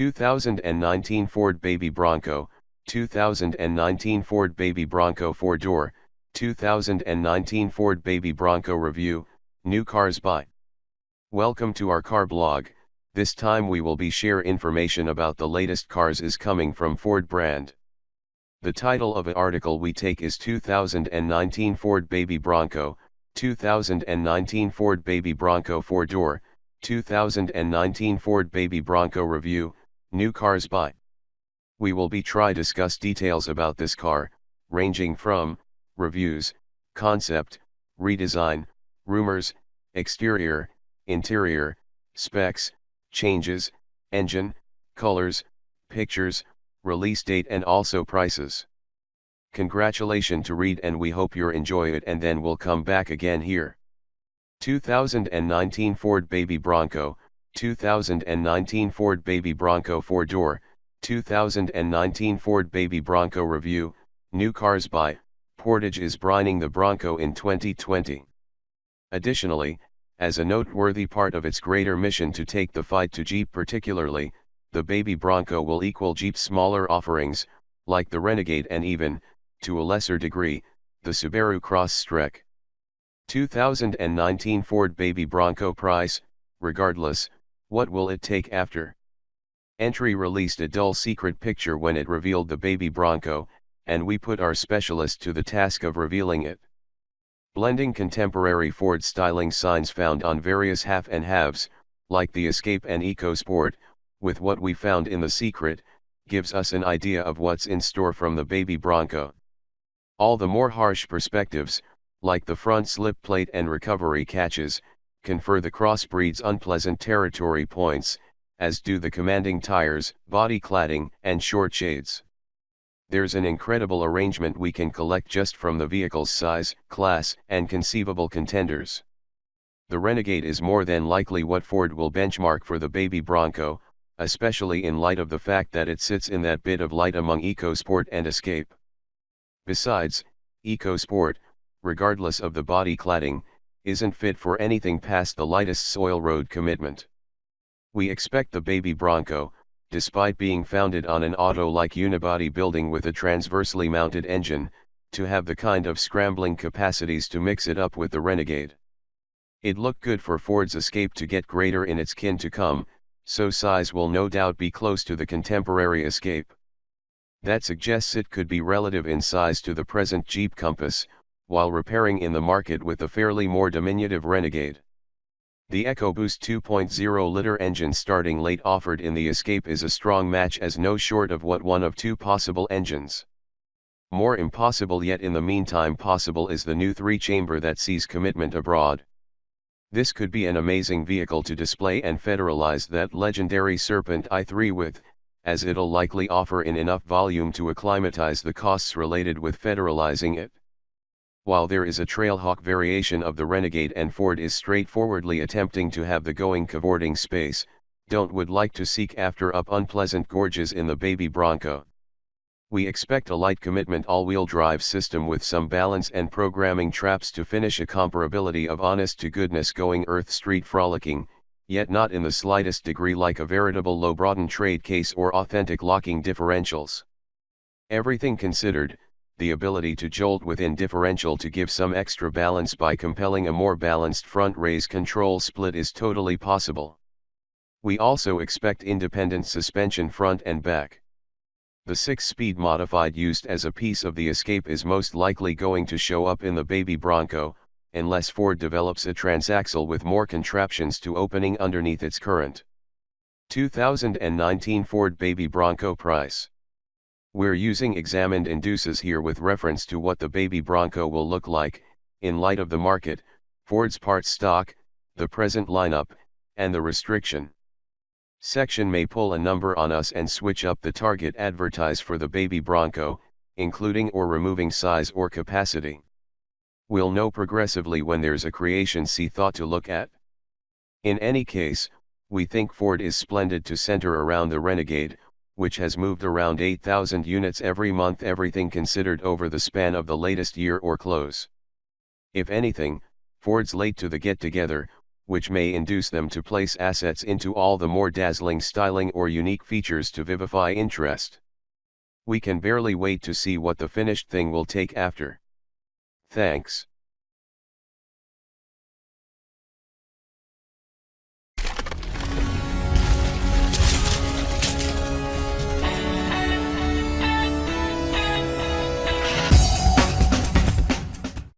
2019 Ford Baby Bronco, 2019 Ford Baby Bronco 4-door, 2019 Ford Baby Bronco Review, New Cars Buy. Welcome to our car blog. This time we will be share information about the latest cars is coming from Ford brand. The title of the article we take is 2019 Ford Baby Bronco, 2019 Ford Baby Bronco 4-door, 2019 Ford Baby Bronco Review, New Cars Buy. We will be discuss details about this car, ranging from reviews, concept, redesign, rumors, exterior, interior, specs, changes, engine, colors, pictures, release date and also prices. Congratulations to read and we hope you enjoy it and then we'll come back again here. 2019 Ford Baby Bronco, 2019 Ford Baby Bronco 4-door, 2019 Ford Baby Bronco Review, New Cars Buy. Portage is buying the Bronco in 2020. Additionally, as a noteworthy part of its greater mission to take the fight to Jeep particularly, the Baby Bronco will equal Jeep's smaller offerings, like the Renegade and even, to a lesser degree, the Subaru Crosstrek. 2019 Ford Baby Bronco price, regardless, what will it take after? Entry released a dull secret picture when it revealed the Baby Bronco, and we put our specialist to the task of revealing it. Blending contemporary Ford styling signs found on various half and halves, like the Escape and EcoSport, with what we found in the secret, gives us an idea of what's in store from the Baby Bronco. All the more harsh perspectives, like the front slip plate and recovery catches, confer the crossbreed's unpleasant territory points, as do the commanding tires, body cladding, and short shades. There's an incredible arrangement we can collect just from the vehicle's size, class, and conceivable contenders. The Renegade is more than likely what Ford will benchmark for the Baby Bronco, especially in light of the fact that it sits in that bit of light among EcoSport and Escape. Besides, EcoSport, regardless of the body cladding, isn't fit for anything past the lightest soil road commitment. We expect the Baby Bronco, despite being founded on an auto-like unibody building with a transversely mounted engine, to have the kind of scrambling capacities to mix it up with the Renegade. It looked good for Ford's Escape to get greater in its kin to come, so size will no doubt be close to the contemporary Escape. That suggests it could be relative in size to the present Jeep Compass, while repairing in the market with the fairly more diminutive Renegade. The EcoBoost 2.0-liter engine starting late offered in the Escape is a strong match as no short of what one of two possible engines. More impossible yet in the meantime possible is the new 3-chamber that sees commitment abroad. This could be an amazing vehicle to display and federalize that legendary Serpent i3 with, as it'll likely offer in enough volume to acclimatize the costs related with federalizing it. While there is a Trailhawk variation of the Renegade and Ford is straightforwardly attempting to have the going cavorting space, would like to seek after up unpleasant gorges in the Baby Bronco. We expect a light commitment all-wheel drive system with some balance and programming traps to finish a comparability of honest-to-goodness going earth street frolicking, yet not in the slightest degree like a veritable low-broaden trade case or authentic locking differentials. Everything considered, the ability to jolt within differential to give some extra balance by compelling a more balanced front raise control split is totally possible. We also expect independent suspension front and back. The 6-speed modified used as a piece of the Escape is most likely going to show up in the Baby Bronco, unless Ford develops a transaxle with more contraptions to opening underneath its current. 2019 Ford Baby Bronco price. We're using examined indices here with reference to what the Baby Bronco will look like, in light of the market, Ford's parts stock, the present lineup, and the restriction section may pull a number on us and switch up the target advertise for the Baby Bronco, including or removing size or capacity. We'll know progressively when there's a creation C thought to look at. In any case, we think Ford is splendid to center around the Renegade, which has moved around 8,000 units every month everything considered over the span of the latest year or close. If anything, Ford's late to the get-together, which may induce them to place assets into all the more dazzling styling or unique features to vivify interest. We can barely wait to see what the finished thing will take after. Thanks.